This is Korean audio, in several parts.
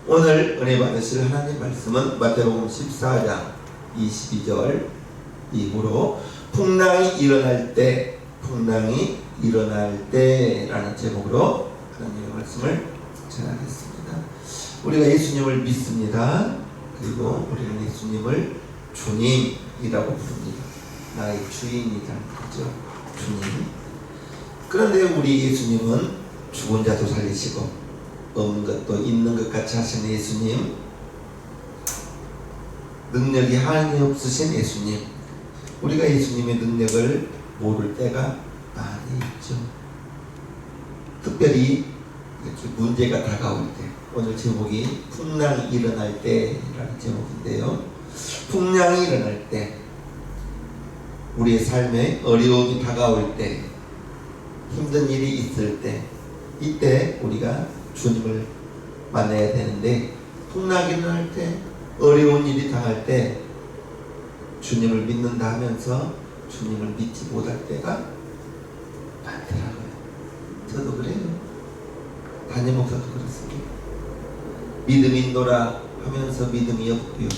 오늘 은혜 받으실 하나님 말씀은 마태복음 14장 22절 이후로 풍랑이 일어날 때라는 제목으로 하나님의 말씀을 전하겠습니다. 우리가 예수님을 믿습니다. 그리고 우리는 예수님을 주님이라고 부릅니다. 나의 주인이라는 거죠. 주님. 그런데 우리 예수님은 죽은 자도 살리시고 없는 것도 있는 것 같이 하시는 예수님, 능력이 한이 없으신 예수님, 우리가 예수님의 능력을 모를 때가 많이 있죠. 특별히 문제가 다가올 때, 오늘 제목이 풍랑이 일어날 때라는 제목인데요. 풍랑이 일어날 때, 우리의 삶에 어려움이 다가올 때, 힘든 일이 있을 때, 이때 우리가 주님을 만나야 되는데, 풍랑이 일어날 때, 어려운 일이 당할 때 주님을 믿는다 하면서 주님을 믿지 못할 때가 많더라고요. 저도 그래요. 담임 목사도 그렇습니다. 믿음이 있노라 하면서 믿음이 없고요,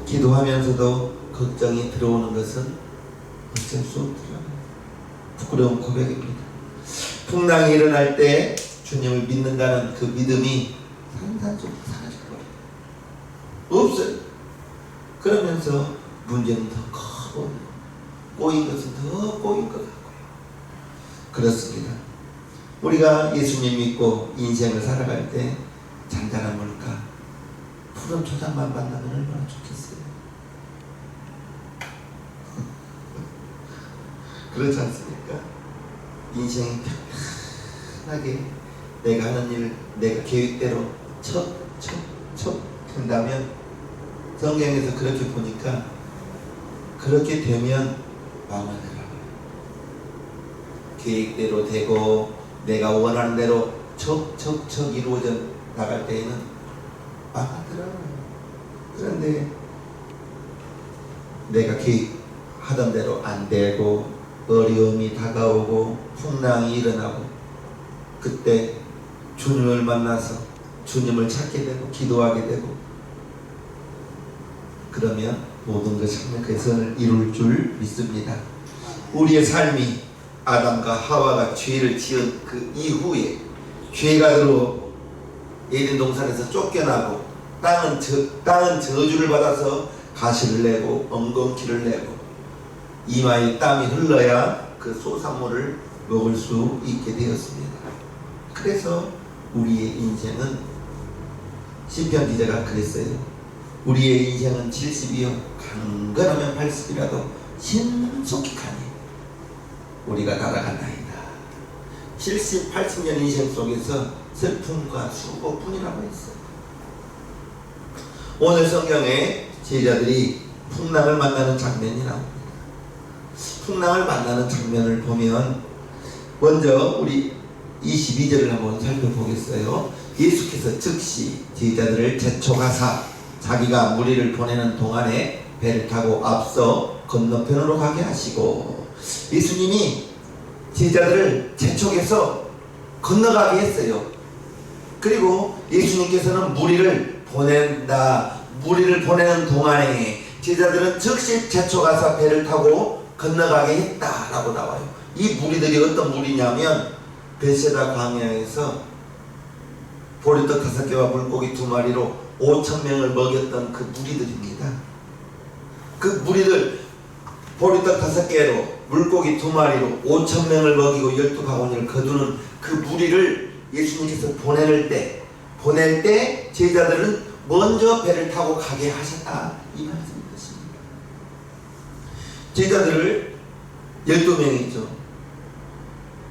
기도하면서도 걱정이 들어오는 것은 어쩔 수 없더라고요. 부끄러운 고백입니다. 풍랑이 일어날 때 주님을 믿는다는 그 믿음이 산산조각 사라져버려요. 없어요. 그러면서 문제는 더 커, 꼬인 것은 더 꼬인 것 같고요. 그렇습니다. 우리가 예수님 믿고 인생을 살아갈 때 잔잔한 물가, 푸른 초장만 만나면 얼마나 좋겠어요. 그렇지 않습니까? 인생이 편하게 내가 하는 일, 내가 계획대로 척 한다면, 성경에서 그렇게 보니까 그렇게 되면 망하더라고요. 계획대로 되고 내가 원하는 대로 척 이루어져 나갈 때에는 망하더라고요. 그런데 내가 계획하던 대로 안 되고 어려움이 다가오고 풍랑이 일어나고, 그때 주님을 만나서 주님을 찾게 되고 기도하게 되고, 그러면 모든 것이 개선을 이룰 줄 믿습니다. 우리의 삶이 아담과 하와가 죄를 지은 그 이후에, 죄가 들어 에덴 동산에서 쫓겨나고 땅은 저주를 받아서 가시를 내고 엉겅퀴를 내고 이마에 땀이 흘러야 그 소산물을 먹을 수 있게 되었습니다. 그래서 우리의 인생은, 시편 기자가 그랬어요. 우리의 인생은 70이요 강건하면 80이라도 신속히 가니 우리가 날아간다이다. 70, 80년 인생 속에서 슬픔과 수고뿐이라고 했어요. 오늘 성경에 제자들이 풍랑을 만나는 장면이 나옵니다. 풍랑을 만나는 장면을 보면 먼저 우리 22절을 한번 살펴보겠어요. 예수께서 즉시 제자들을 재촉하사 자기가 무리를 보내는 동안에 배를 타고 앞서 건너편으로 가게 하시고, 예수님이 제자들을 재촉해서 건너가게 했어요. 그리고 예수님께서는 무리를 보내는 동안에 제자들은 즉시 재촉하사 배를 타고 건너가게 했다라고 나와요. 이 무리들이 어떤 무리냐면, 베세다 광야에서 보리떡 5개와 물고기 2마리로 5,000명을 먹였던 그 무리들입니다. 그 무리들, 보리떡 5개로 물고기 2마리로 5,000명을 먹이고 12바구니를 거두는 그 무리를 예수님께서 보낼 때 제자들은 먼저 배를 타고 가게 하셨다, 이 말씀인 것입니다. 제자들을 12명이죠.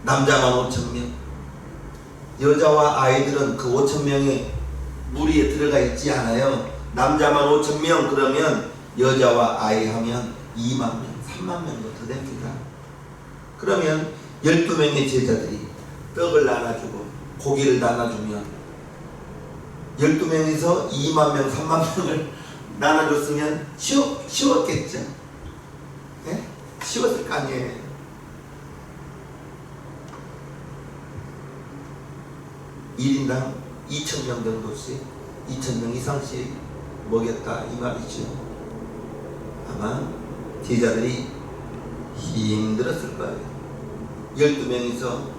남자만 5,000명, 여자와 아이들은 그 5,000명의 무리에 들어가 있지 않아요. 남자만 5,000명, 그러면 여자와 아이 하면 2만 명, 3만 명도 더 됩니다. 그러면 12명의 제자들이 떡을 나눠주고 고기를 나눠주면 12명에서 2만 명, 3만 명을 나눠줬으면 쉬웠겠죠? 네? 쉬웠을 거 아니에요. 1인당 2,000명 정도씩 2,000명 이상씩 먹였다 이 말이죠. 아마 제자들이 힘들었을 거예요. 12명이서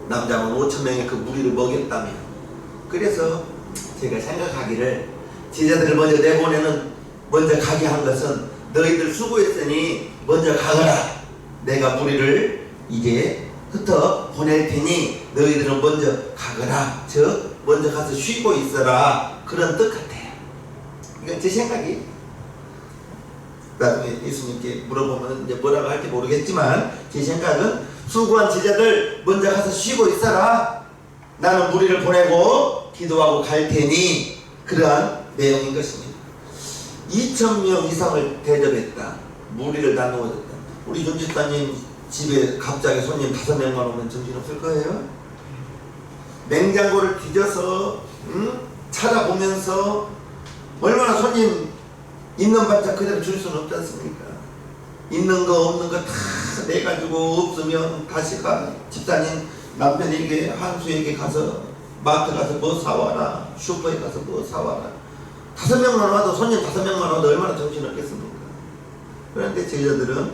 남자만 5,000명의 그 무리를 먹였다면. 그래서 제가 생각하기를 제자들을 먼저 가게 한 것은 너희들 수고했으니 먼저 가거라. 내가 무리를 이제 흩어 보낼 테니 너희들은 먼저 가거라. 즉 먼저 가서 쉬고 있어라. 그런 뜻 같아요. 이건 제 생각이. 나중에 예수님께 물어보면 이제 뭐라고 할지 모르겠지만 제 생각은 수고한 제자들 먼저 가서 쉬고 있어라. 나는 무리를 보내고 기도하고 갈 테니 그러한 내용인 것입니다. 2,000명 이상을 대접했다. 무리를 나누어줬다. 우리 윤집사님 집에 갑자기 손님 5명만 오면 정신없을 거예요. 냉장고를 뒤져서 찾아보면서 얼마나 손님 있는 반찬 그대로 줄 수는 없지 않습니까? 있는 거 없는 거 다 내가지고 없으면 다시 가. 집사님 남편에게 한수에게 가서 마트 가서 뭐 사와라. 슈퍼에 가서 뭐 사와라. 5명만 와도 손님 5명만 와도 얼마나 정신없겠습니까? 그런데 제자들은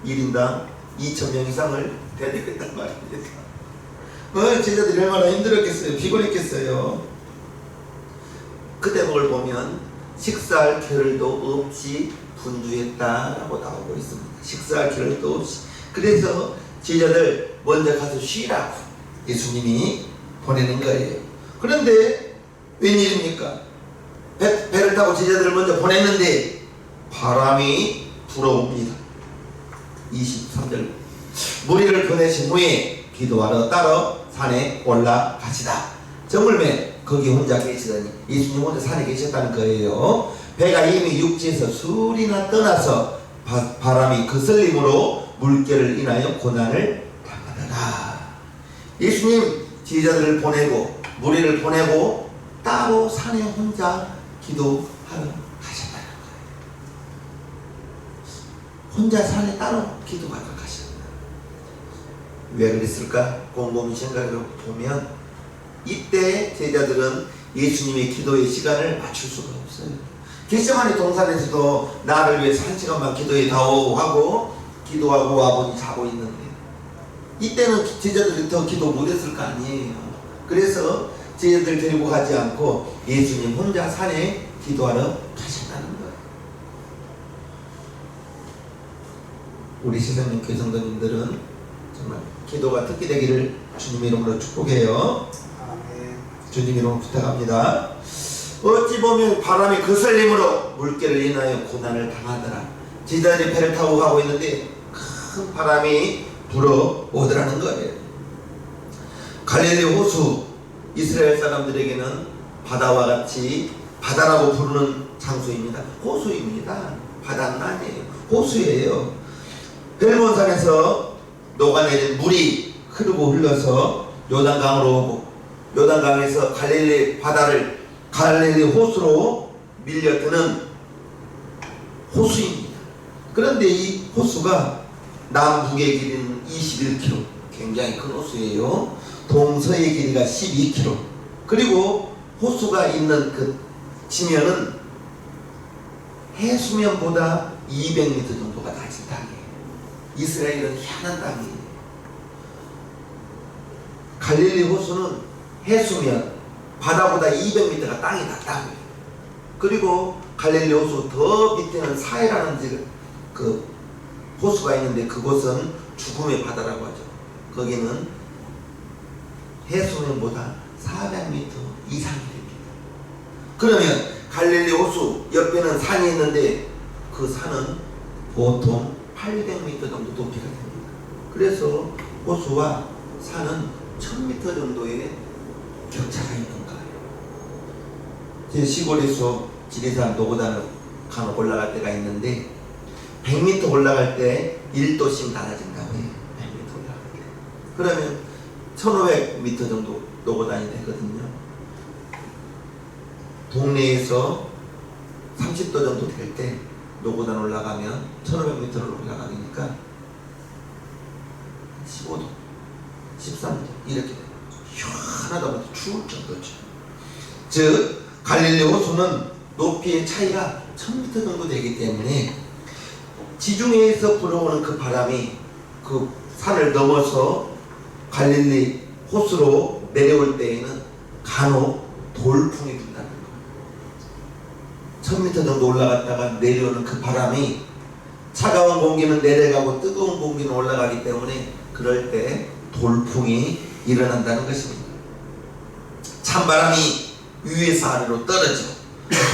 1인당 2,000명 이상을 대접했단 말입니다. 제자들이 얼마나 힘들었겠어요. 피곤했겠어요. 그 대목을 보면 식사할 겨를도 없이 분주했다라고 나오고 있습니다. 식사할 겨를도 없이. 그래서 제자들 먼저 가서 쉬라고 예수님이 보내는 거예요. 그런데 웬일입니까? 배를 타고 제자들을 먼저 보냈는데 바람이 불어옵니다. 23절 무리를 보내신 후에 기도하러 따라 산에 올라가시다. 저물매 거기 혼자 계시더니 예수님 혼자 산에 계셨다는 거예요. 배가 이미 육지에서 술이나 떠나서 바람이 거슬림으로 물결을 인하여 고난을 당하더라. 예수님 제자들을 보내고 무리를 보내고 따로 산에 혼자 기도하러 가셨다는 거예요. 혼자 산에 따로 기도하러 가셨다. 왜 그랬을까? 곰곰이 생각해 보면 이때 제자들은 예수님의 기도의 시간을 맞출 수가 없어요. 겟세마네 동산에서도 나를 위해서 1시간만 기도해 다오 하고 기도하고 아버지 자고 있는데 이때는 제자들이 더 기도 못했을 거 아니에요. 그래서 제자들 데리고 가지 않고 예수님 혼자 산에 기도하러 가셨다는 거예요. 우리 시선님 교회 성도님들은 정말 기도가 특기 되기를 주님의 이름으로 축복해요. 주님 이름으로 부탁합니다. 어찌 보면 바람이 거슬림으로 물결을 인하여 고난을 당하더라. 제자들이 배를 타고 가고 있는데 큰 바람이 불어오더라는 거예요. 갈릴리 호수, 이스라엘 사람들에게는 바다와 같이 바다라고 부르는 장소입니다. 호수입니다. 바다는 아니에요. 호수예요. 헬몬산에서 녹아내린 물이 흐르고 흘러서 요단강으로 오고 요단강에서 갈릴리 바다를 갈릴리 호수로 밀려드는 호수입니다. 그런데 이 호수가 남북의 길이는 21km, 굉장히 큰 호수예요. 동서의 길이가 12km. 그리고 호수가 있는 그 지면은 해수면보다 200m 정도가 낮은 땅이에요. 이스라엘은 희한한 땅이에요. 갈릴리 호수는 해수면 바다보다 200m가 땅이 낮다고요. 그리고 갈릴리 호수 더 밑에는 사해라는 그 호수가 있는데 그곳은 죽음의 바다라고 하죠. 거기는 해수면보다 400m 이상이 됩니다. 그러면 갈릴리 호수 옆에는 산이 있는데 그 산은 보통 800m 정도 높이가 됩니다. 그래서 호수와 산은 1000m 정도의 격차가 있는 거예요. 제 시골에서 지리산 노고단을 간혹 올라갈 때가 있는데 100m 올라갈 때 1도씩 낮아진다고 해요. 100m 올라갈 때. 그러면 1500m 정도 노고단이 되거든요. 동네에서 30도 정도 될 때 노고단 올라가면 1500m를 올라가니까 15도, 13도 이렇게 돼요. 시원하다 보니 추울 정도죠. 즉 갈릴리 호수는 높이의 차이가 1000m 정도 되기 때문에 지중해에서 불어오는 그 바람이 그 산을 넘어서 갈릴리 호수로 내려올 때에는 간혹 돌풍이 분다는 거예요. 1000m 정도 올라갔다가 내려오는 그 바람이 차가운 공기는 내려가고 뜨거운 공기는 올라가기 때문에 그럴 때 돌풍이 일어난다는 것입니다. 찬바람이 위에서 아래로 떨어지고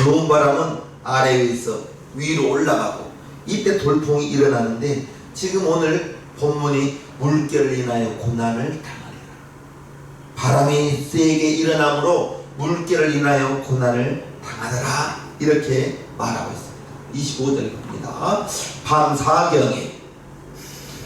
더운 바람은 아래에서 위로 올라가고 이때 돌풍이 일어나는데 지금 오늘 본문이 물결을 인하여 고난을 당하리라. 바람이 세게 일어나므로 물결을 인하여 고난을 당하더라. 이렇게 말하고 있습니다. 25절에 봅니다.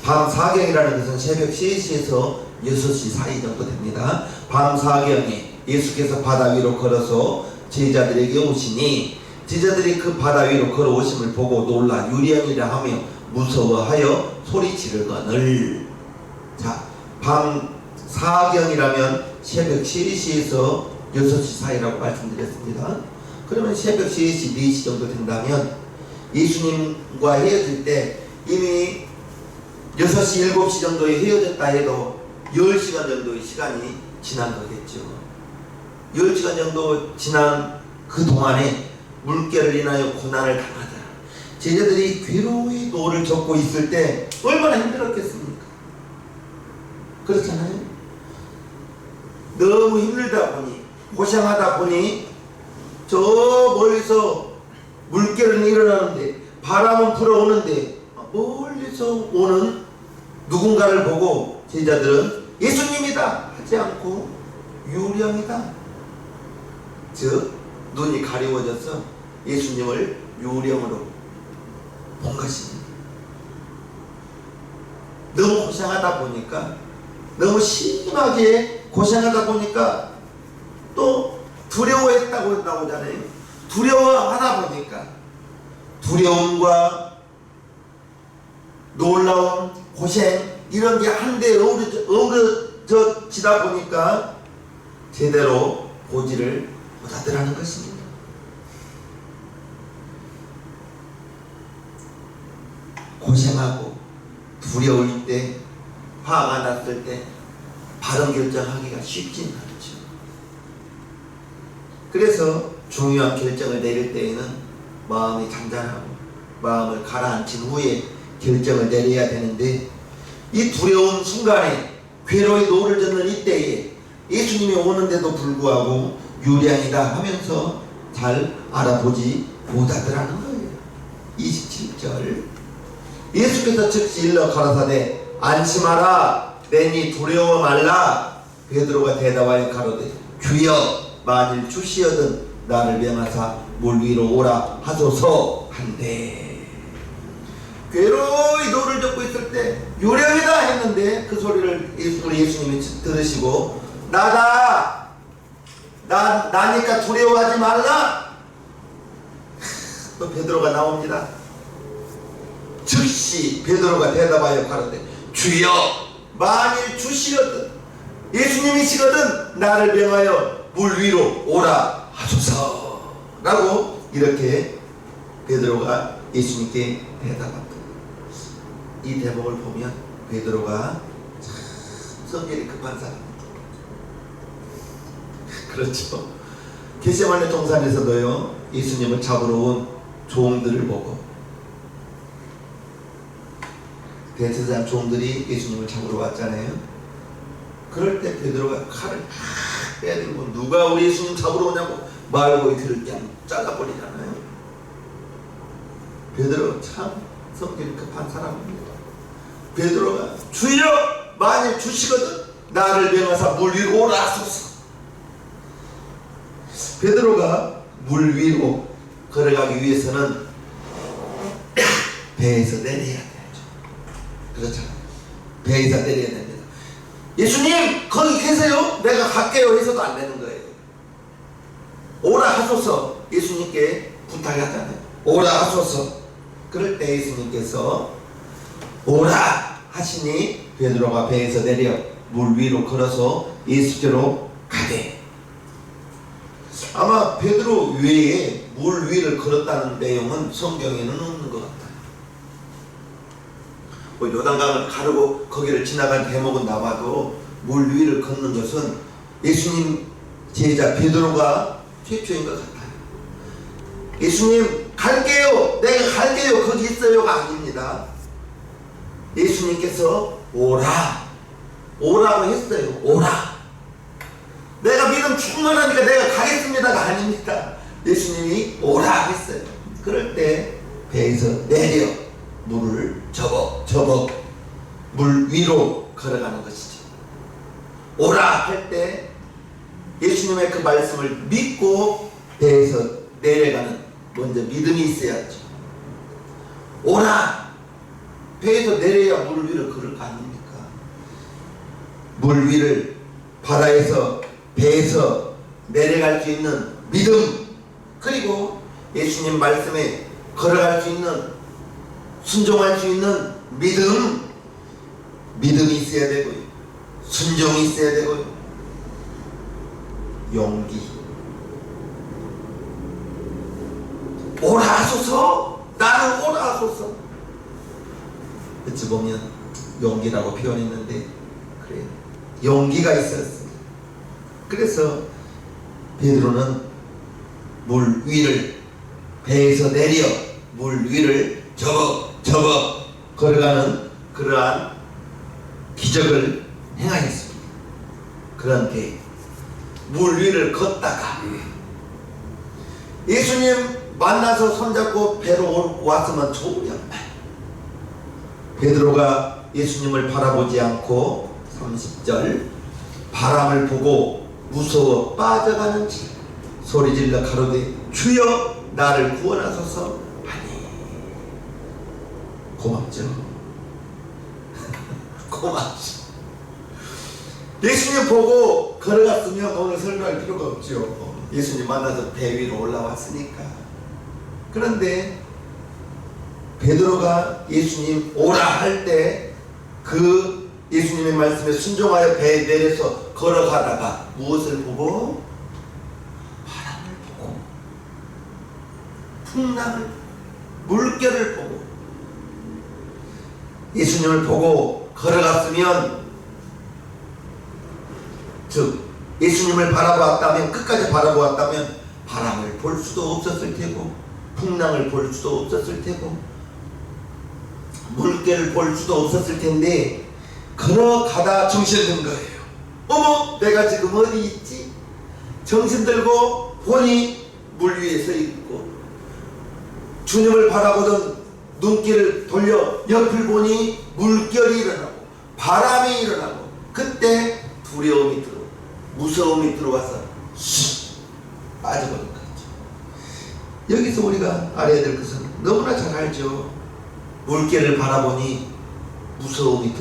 밤사경이라는 것은 새벽 3시에서 6시 사이 정도 됩니다. 밤사경에 예수께서 바다 위로 걸어서 제자들에게 오시니 제자들이 그 바다 위로 걸어오심을 보고 놀라 유령이라 하며 무서워하여 소리지르거늘. 자, 밤사경이라면 새벽 3시에서 6시 사이라고 말씀드렸습니다. 그러면 새벽 3시, 4시 정도 된다면 예수님과 헤어질 때 이미 6시, 7시 정도에 헤어졌다 해도 10시간 정도의 시간이 지난 거겠죠. 10시간 정도 지난 그 동안에 물결을 인하여 고난을 당하더라. 제자들이 괴로이 노를 젓고 있을 때 얼마나 힘들었겠습니까? 그렇잖아요. 너무 힘들다 보니, 고생하다 보니 저 멀리서 물결은 일어나는데 바람은 불어오는데 멀리서 오는 누군가를 보고 제자들은 예수님이다 하지 않고 유령이다, 즉 눈이 가려워져서 예수님을 유령으로 본 것입니다. 너무 고생하다 보니까, 너무 심하게 고생하다 보니까 또 두려워했다고 나오잖아요. 두려워하다 보니까 두려움과 놀라운 고생 이런 게 한데 어우러지다 보니까 제대로 보지를 못하더라는 것입니다. 고생하고 두려울 때, 화가 났을 때 바른 결정하기가 쉽지는 않죠. 그래서 중요한 결정을 내릴 때에는 마음이 잔잔하고 마음을 가라앉힌 후에 결정을 내려야 되는데, 이 두려운 순간에 괴로이 노를 젓는 이때에 예수님이 오는데도 불구하고 유령이다 하면서 잘 알아보지 못하더라는 거예요. 27절 예수께서 즉시 일러 가라사대 안심하라 내니 두려워 말라. 베드로가 대답하여 가로되 주여 만일 주시어든 나를 명하사 물 위로 오라 하소서 한대. 괴로이 노를 젓고 있을 때 유령이다 했는데 그 소리를 우리 예수님이 들으시고 나다, 나니까 두려워하지 말라. 또 베드로가 나옵니다. 즉시 베드로가 대답하여 가로되 주여 만일 주시거든, 예수님이시거든 나를 명하여 물 위로 오라 하소서 라고 이렇게 베드로가 예수님께 대답합니다. 이 대목을 보면 베드로가 참 성질이 급한 사람입니다. 그렇죠. 겟세마네 동산에서도요, 예수님을 잡으러 온 종들을 보고, 대제사장 종들이 예수님을 잡으러 왔잖아요. 그럴 때 베드로가 칼을 탁 빼들고 누가 우리 예수님 잡으러 오냐고 말고 들을 그냥 잘라버리잖아요. 베드로 참 성질이 급한 사람입니다. 베드로가 주여 만일 주시거든 나를 명하사 물 위로 오라 하소서. 베드로가 물 위로 걸어가기 위해서는 배에서 내려야 되죠. 그렇잖아요. 배에서 내려야 됩니다. 예수님 거기 계세요? 내가 갈게요 해서도 안 되는 거예요. 오라 하소서 예수님께 부탁하잖아요. 오라 하소서. 그럴 때 예수님께서 오라 하시니 베드로가 배에서 내려 물 위로 걸어서 예수께로 가되, 아마 베드로 외에 물 위를 걸었다는 내용은 성경에는 없는 것 같아요. 뭐 요단강을 가르고 거기를 지나간 대목은 나와도 물 위를 걷는 것은 예수님 제자 베드로가 최초인 것 같아요. 예수님 갈게요, 내가 갈게요, 거기 있어요가 아닙니다. 예수님께서 오라고 했어요. 오라. 내가 믿음 충만하니까 내가 가겠습니다가 아닙니다. 예수님이 오라 했어요. 그럴 때 배에서 내려 물을 접어 물 위로 걸어가는 것이죠. 오라 할 때 예수님의 그 말씀을 믿고 배에서 내려가는 먼저 믿음이 있어야죠. 오라! 배에서 내려야 물 위를 걸을 거 아닙니까? 물 위를 바다에서 배에서 내려갈 수 있는 믿음, 그리고 예수님 말씀에 걸어갈 수 있는, 순종할 수 있는 믿음이 있어야 되고요. 순종이 있어야 되고요. 용기. 오라 하소서, 나는 오라 하소서. 어찌 보면 용기라고 표현했는데 그래요. 용기가 있었습니다. 그래서 베드로는 물 위를 배에서 내려 물 위를 접어 걸어가는 그러한 기적을 행하였습니다. 그런데 물 위를 걷다가 예수님 만나서 손잡고 배로 왔으면 좋으련만 베드로가 예수님을 바라보지 않고 30절 바람을 보고 무서워 빠져가는지 소리질러 가로되 주여 나를 구원하소서 하니. 고맙죠. 고맙죠. 예수님 보고 걸어갔으면 오늘 설교할 필요가 없죠. 예수님 만나서 배 위로 올라왔으니까. 그런데 베드로가 예수님 오라 할 때 그 예수님의 말씀에 순종하여 배에 내려서 걸어가다가 무엇을 보고? 바람을 보고 풍랑을, 물결을 보고 예수님을 보고 걸어갔으면, 즉 예수님을 바라보았다면, 끝까지 바라보았다면 바람을 볼 수도 없었을 테고 풍랑을 볼 수도 없었을 테고 물결을 볼 수도 없었을 텐데 걸어가다 정신든 거예요. 어머, 내가 지금 어디 있지? 정신 들고 보니 물 위에 서 있고, 주님을 바라보던 눈길을 돌려 옆을 보니 물결이 일어나고 바람이 일어나고, 그때 두려움이 들어오고 무서움이 들어와서 슉 빠져버린 거죠. 여기서 우리가 알아야 될 것은 너무나 잘 알죠. 물결을 바라보니 무서움이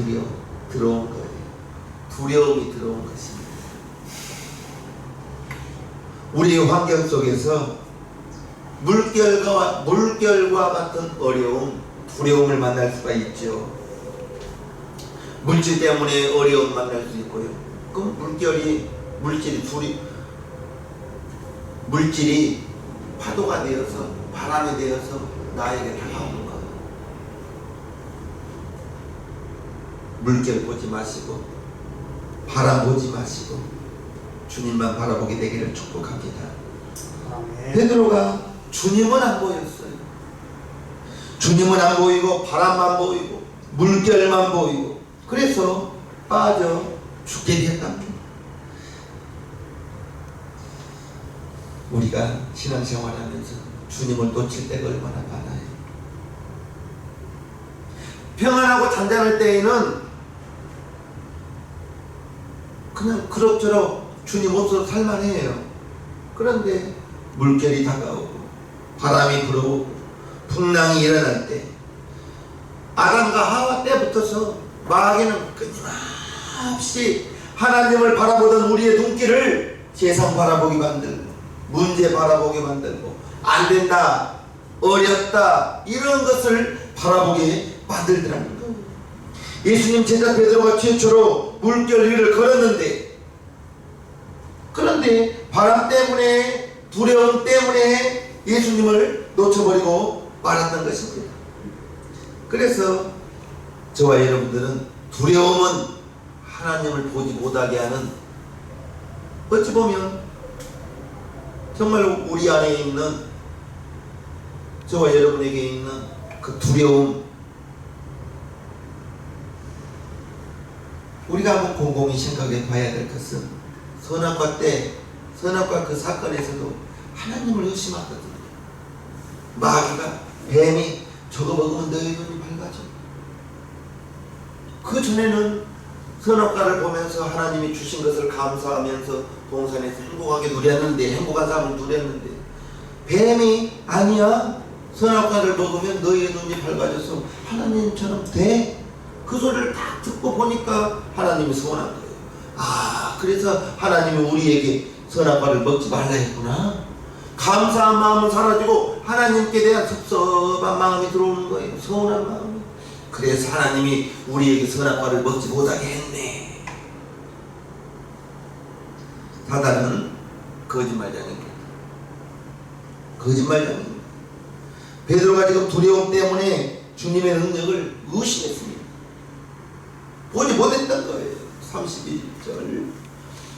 들어온 거예요. 두려움이 들어온 것입니다. 우리의 환경 속에서 물결과 같은 어려움, 두려움을 만날 수가 있죠. 물질 때문에 어려움 만날 수 있고요. 그럼 물질이 파도가 되어서, 바람이 되어서 나에게 다가오는 거예요. 물결 보지 마시고 바람 보지 마시고 주님만 바라보게 되기를 축복합니다. 베드로가 주님은 안 보였어요. 주님은 안 보이고 바람만 보이고 물결만 보이고, 그래서 빠져 죽게 되었답니다. 우리가 신앙생활하면서 주님을 놓칠 때가 얼마나 많아요. 평안하고 잔잔할 때에는 그냥 그럭저럭 주님 없어도 살만해요. 그런데 물결이 다가오고 바람이 불어오고 풍랑이 일어날 때, 아담과 하와 때부터서 마귀는 끊임없이 하나님을 바라보던 우리의 눈길을 세상 바라보게 만들고 문제 바라보게 만들고 안된다, 어렵다, 이런 것을 바라보게 만들더라는 거예요. 예수님 제자 베드로가 최초로 물결 위를 걸었는데, 그런데 바람 때문에 두려움 때문에 예수님을 놓쳐버리고 말았던 것입니다. 그래서 저와 여러분들은 두려움은 하나님을 보지 못하게 하는, 어찌 보면 정말 우리 안에 있는, 저와 여러분에게 있는 그 두려움, 우리가 한번 곰곰이 생각해 봐야 될 것은, 선악과 그 사건에서도 하나님을 의심하거든요. 마귀가, 뱀이 저거 먹으면 너희 눈이 밝아져. 그 전에는 선악과를 보면서 하나님이 주신 것을 감사하면서 동산에서 행복하게 누렸는데, 행복한 삶을 누렸는데, 뱀이 아니야, 선악과를 먹으면 너희의 눈이 밝아져서 하나님처럼 돼? 그 소리를 딱 듣고 보니까 하나님이 서운한 거예요. 아, 그래서 하나님이 우리에게 선악과를 먹지 말라 했구나. 감사한 마음은 사라지고 하나님께 대한 섭섭한 마음이 들어오는 거예요. 서운한 마음이. 그래서 하나님이 우리에게 선악과를 먹지 못하게 했네. 사단은 거짓말장입니다. 거짓말장입니다. 베드로가 지금 두려움 때문에 주님의 능력을 의심했습니다. 보지 못했던 거예요. 31절,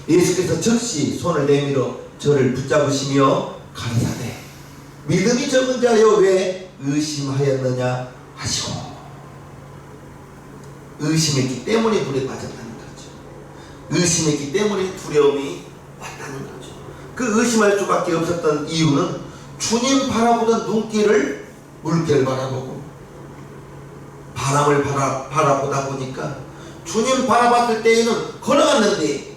예수께서 즉시 손을 내밀어 저를 붙잡으시며 가라사대 믿음이 적은 자여 왜 의심하였느냐 하시고, 의심했기 때문에 물에 빠졌다는 거죠. 의심했기 때문에 두려움이 왔다는 거죠. 그 의심할 수밖에 없었던 이유는 주님 바라보던 눈길을 물결 바라보고 바람을 바라보다 보니까, 주님 바라봤을 때에는 걸어갔는데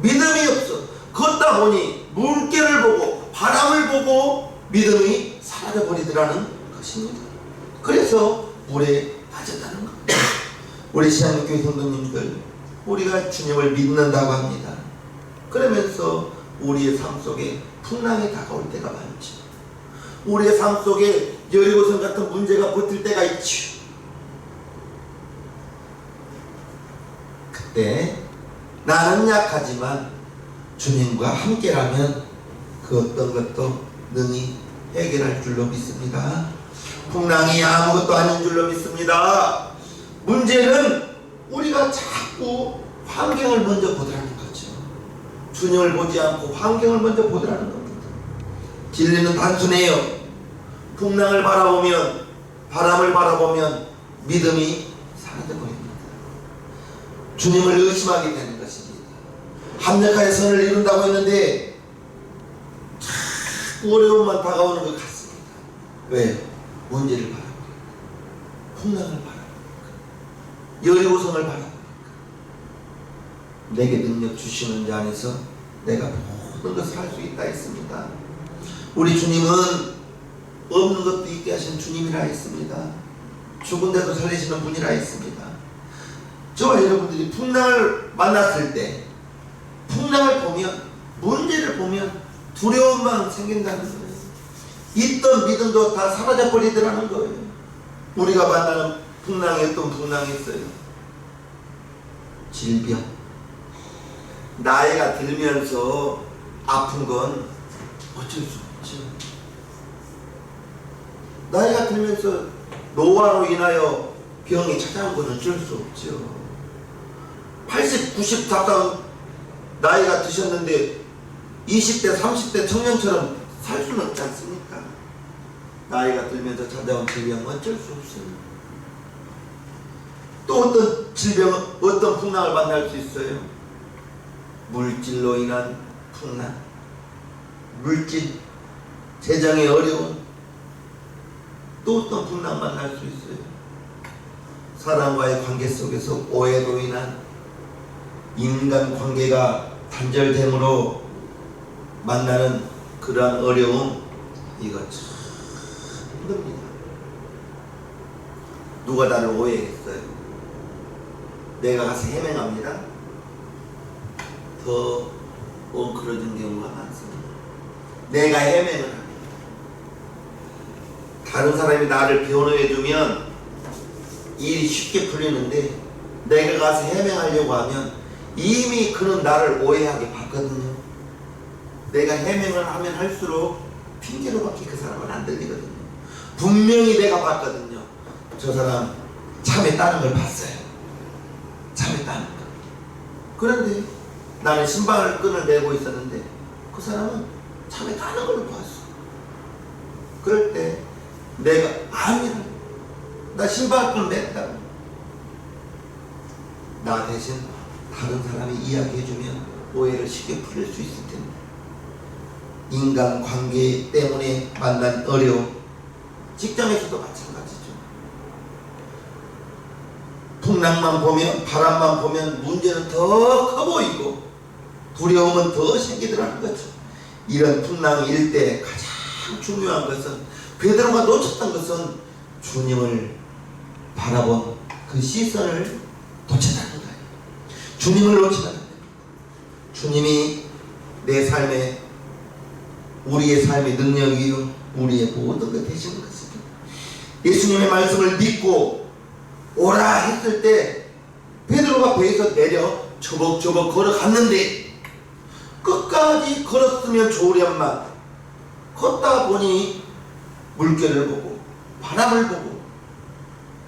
믿음이 없어. 걷다 보니 물결을 보고 바람을 보고 믿음이 사라져버리더라는 것입니다. 그래서 물에 빠졌다는 것. 우리 시향교회 성도님들, 우리가 주님을 믿는다고 합니다. 그러면서 우리의 삶 속에 풍랑이 다가올 때가 많죠. 우리의 삶 속에 여리고성 같은 문제가 붙을 때가 있죠. 그때 나는 약하지만 주님과 함께라면 그 어떤 것도 능히 해결할 줄로 믿습니다. 풍랑이 아무것도 아닌 줄로 믿습니다. 문제는 우리가 자꾸 환경을 먼저 보더라는 거죠. 주님을 보지 않고 환경을 먼저 보더라는 겁니다. 진리는 단순해요. 풍랑을 바라보면, 바람을 바라보면 믿음이 사라져버립니다. 주님을 의심하게 되는 것입니다. 합력하여 선을 이룬다고 했는데 자꾸 어려움만 다가오는 것 같습니다. 왜? 문제를 바라보니까, 풍랑을 바라보니까, 여리고성을 바라보니까. 내게 능력 주시는 자 안에서 내가 모든 것을 할 수 있다 했습니다. 우리 주님은 없는 것도 있게 하신 주님이라 했습니다. 죽은 데도 살리시는 분이라 했습니다. 저와 여러분들이 풍랑을 만났을 때, 풍랑을 보면, 문제를 보면 두려움만 생긴다는 거예요. 있던 믿음도 다 사라져버리더라는 거예요. 우리가 만나는 풍랑이 어떤 풍랑이 있어요? 질병. 나이가 들면서 아픈 건 어쩔 수 없죠. 나이가 들면서 노화로 인하여 병이 찾아온 건 어쩔 수 없죠. 80, 90 가까운 나이가 드셨는데 20대, 30대 청년처럼 살 수는 없지 않습니까? 나이가 들면서 찾아온 질병은 어쩔 수 없어요. 또 어떤 질병은, 어떤 풍랑을 만날 수 있어요? 물질로 인한 풍랑. 물질, 재정의 어려움. 또 어떤 풍랑 만날 수 있어요? 사람과의 관계 속에서 오해로 인한 인간관계가 단절됨으로 만나는 그러한 어려움, 이거 참 힘듭니다. 누가 나를 오해했어요? 내가 가서 해명합니다. 더 엉클어진 경우가 많습니다. 내가 해명을 합니다. 다른 사람이 나를 변호해주면 일이 쉽게 풀리는데, 내가 가서 해명하려고 하면 이미 그는 나를 오해하게 봤거든요. 내가 해명을 하면 할수록 핑계로밖에 그 사람은 안 들리거든요. 분명히 내가 봤거든요. 저 사람 참했다는 걸 봤어요. 참했다는 거. 그런데 나는 신방을 끈을 메고 있었는데 그 사람은 참했다는 걸 봤어. 그럴 때 내가 아니라 나 신방을 끈을 맸다고. 나 대신 다른 사람이 이야기해주면 오해를 쉽게 풀릴 수 있을 텐데, 인간관계 때문에 만난 어려움, 직장에서도 마찬가지죠. 풍랑만 보면, 바람만 보면 문제는 더 커 보이고 두려움은 더 생기더라는 거죠. 이런 풍랑일 때 가장 중요한 것은, 베드로가 놓쳤던 것은 주님을 바라본 그 시선을 놓쳤다는 거예요. 주님을 놓치면 안 됩니다. 주님이 내 삶에, 우리의 삶의 능력이요 우리의 모든 것 되시는 것입니다. 예수님의 말씀을 믿고 오라 했을 때 베드로가 배에서 내려 저벅저벅 걸어갔는데, 끝까지 걸었으면 좋으련만 걷다 보니 물결을 보고 바람을 보고,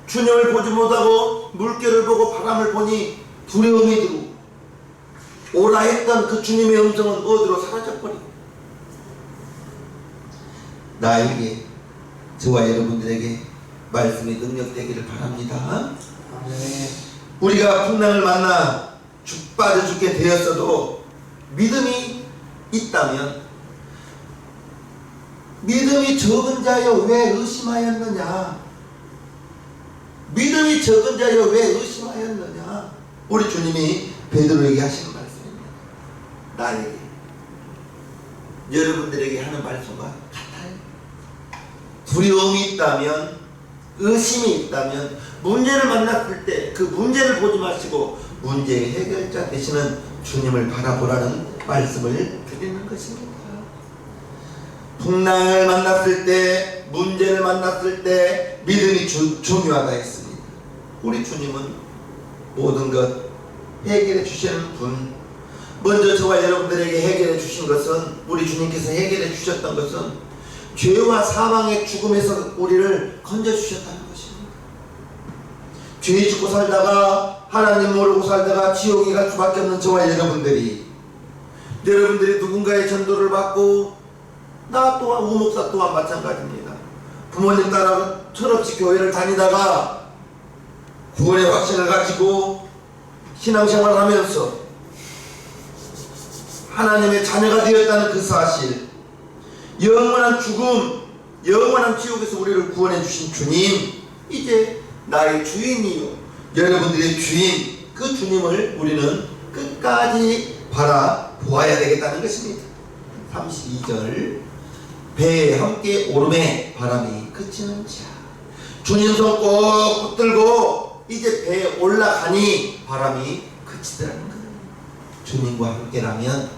주님을 보지 못하고 물결을 보고 바람을 보니 두려움이 들고, 오라 했던 그 주님의 음성은 어디로 사라져버리고, 나에게, 저와 여러분들에게 말씀이 능력되기를 바랍니다. 우리가 풍랑을 만나 죽 빠져 죽게 되었어도 믿음이 있다면, 믿음이 적은 자여 왜 의심하였느냐, 믿음이 적은 자여 왜 의심하였느냐, 우리 주님이 베드로에게 하시는 말씀입니다. 나에게, 여러분들에게 하는 말씀과 같아요. 두려움이 있다면, 의심이 있다면, 문제를 만났을 때 그 문제를 보지 마시고 문제의 해결자 되시는 주님을 바라보라는 말씀을 드리는 것입니다. 풍랑을 만났을 때, 문제를 만났을 때 믿음이 중요하다 했습니다. 우리 주님은 모든 것 해결해 주시는 분. 먼저 저와 여러분들에게 해결해 주신 것은, 우리 주님께서 해결해 주셨던 것은 죄와 사망의 죽음에서 우리를 건져주셨다는 것입니다. 죄 짓고 살다가, 하나님 모르고 살다가 지옥에 갈 수밖에 없는 저와 여러분들이 누군가의 전도를 받고, 나 또한, 우목사 또한 마찬가지입니다. 부모님 따라 철없이 교회를 다니다가 구원의 확신을 가지고 신앙생활을 하면서 하나님의 자녀가 되었다는 그 사실, 영원한 죽음, 영원한 지옥에서 우리를 구원해 주신 주님, 이제 나의 주인이요 여러분들의 주인, 그 주님을 우리는 끝까지 바라보아야 되겠다는 것입니다. 32절, 배에 함께 오름에 바람이 그치는 자. 주님 손 꼭 붙들고 이제 배에 올라가니 바람이 그치더라는 거예요. 주님과 함께라면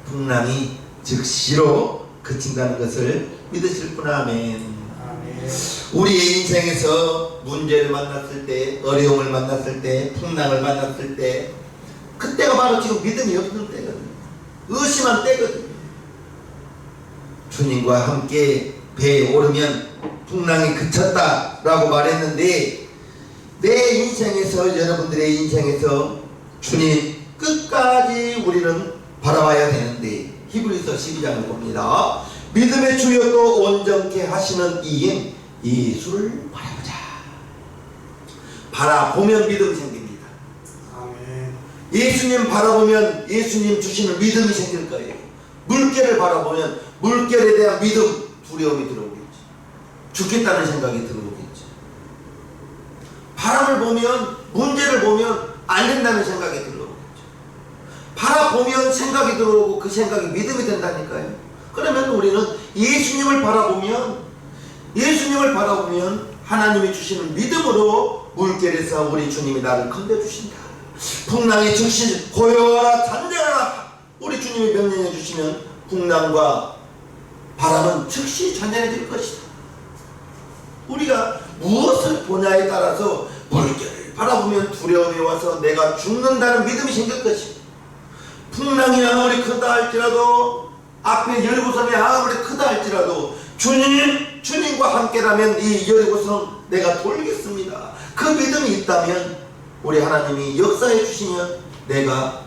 풍랑이 즉시로 그친다는 것을 믿으실 분. 아멘. 우리의 인생에서 문제를 만났을 때, 어려움을 만났을 때, 풍랑을 만났을 때, 그때가 바로 지금 믿음이 없는 때거든요. 의심한 때거든요. 주님과 함께 배에 오르면 풍랑이 그쳤다라고 말했는데, 내 인생에서, 여러분들의 인생에서 주님 끝까지 우리는 바라봐야 되는데, 히브리서 12장을 봅니다. 믿음의 주역도 온전케 하시는 이인 예수를 바라보자. 바라보면 믿음이 생깁니다. 아멘. 예수님 바라보면 예수님 주시는 믿음이 생길 거예요. 물결을 바라보면 물결에 대한 믿음, 두려움이 들어오겠죠. 죽겠다는 생각이 들어오겠죠. 바람을 보면, 문제를 보면 안 된다는 생각이 들어오겠죠. 바라보면 생각이 들어오고 그 생각이 믿음이 된다니까요. 그러면 우리는 예수님을 바라보면 하나님이 주시는 믿음으로 물결에서 우리 주님이 나를 건져주신다. 풍랑이 즉시 고요하라 잔잔하라, 우리 주님이 명령해 주시면 풍랑과 바람은 즉시 잔잔해질 것이다. 우리가 무엇을 보냐에 따라서 물결을 바라보면 두려움이 와서 내가 죽는다는 믿음이 생길 것이고, 풍랑이 아무리 크다 할지라도 앞에 여리고성이 아무리 크다 할지라도 주님과 함께라면 이 여리고성 내가 돌겠습니다. 그 믿음이 있다면 우리 하나님이 역사해 주시면 내가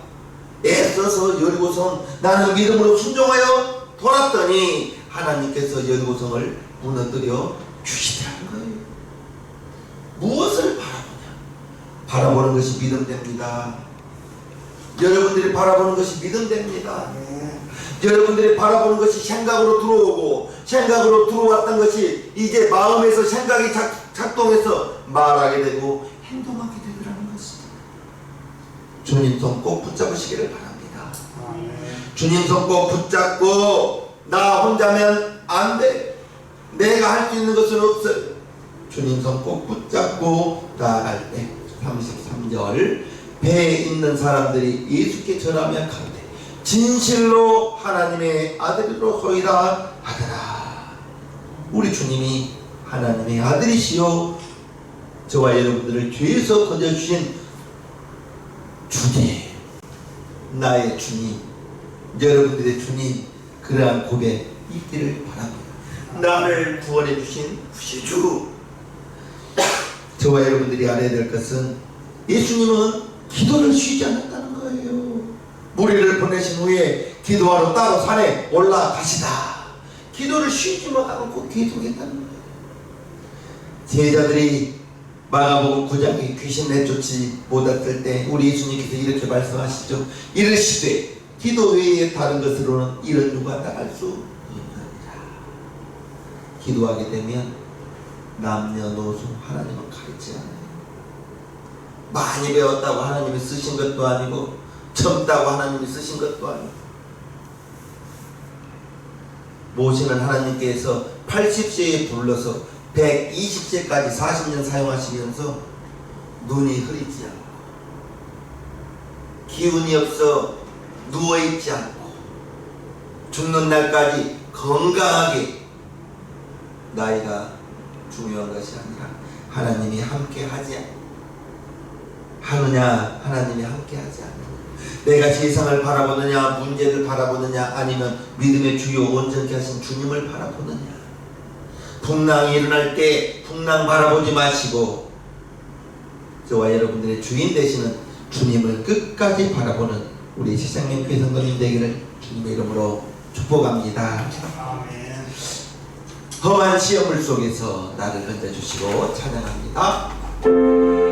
애써서 여리고성 나는 믿음으로 순종하여 돌았더니 하나님께서 여리고성을 무너뜨려 주시더라는 거예요. 무엇을 바라보냐? 바라보는 것이 믿음됩니다. 여러분들이 바라보는 것이 믿음됩니다. 여러분들이 바라보는 것이 생각으로 들어오고 생각으로 들어왔던 것이 이제 마음에서 생각이 작동해서 말하게 되고 행동하게 되더라는 것입니다. 주님 손 꼭 붙잡으시기를 바랍니다. 주님 손 꼭 붙잡고 나 혼자면 안 돼. 내가 할 수 있는 것은 없어요. 주님 손 꼭 붙잡고 나아갈 때 33절 배에 있는 사람들이 예수께 절하며 가로되 진실로 하나님의 아들이로소이다 하더라. 우리 주님이 하나님의 아들이시요 저와 여러분들을 죄에서 건져주신 주님, 나의 주님, 여러분들의 주님, 그러한 고백 있기를 바랍니다. 나를 구원해 주신 구세주. 저와 여러분들이 알아야 될 것은 예수님은 기도를 쉬지 않았다는 거예요. 무리를 보내신 후에 기도하러 따로 산에 올라가시다. 기도를 쉬지만 않고 계속했다는 거예요. 제자들이 마가복음 9장에 귀신 내쫓지 못했을 때 우리 예수님께서 이렇게 말씀하시죠. 이르시되 기도 외에 다른 것으로는 이런 누가 나갈 수 없느니라. 기도하게 되면 남녀노소 하나님은 가리지 않아요. 많이 배웠다고 하나님이 쓰신 것도 아니고 젊다고 하나님이 쓰신 것도 아니고 모시는 하나님께서 80세에 불러서 120세까지 40년 사용하시면서 눈이 흐리지 않고 기운이 없어 누워있지 않고 죽는 날까지 건강하게 나이가 중요한 것이 아니라 하나님이 함께 하지 하느냐 하나님이 함께 하지 않느냐 내가 세상을 바라보느냐 문제를 바라보느냐 아니면 믿음의 주요 온전케 하신 주님을 바라보느냐. 풍랑이 일어날 때 풍랑 바라보지 마시고 저와 여러분들의 주인 되시는 주님을 끝까지 바라보는 우리 시장님 회성도님 되기를 주님의 이름으로 축복합니다. 아멘. 험한 시험물 속에서 나를 건져주시고 찬양합니다.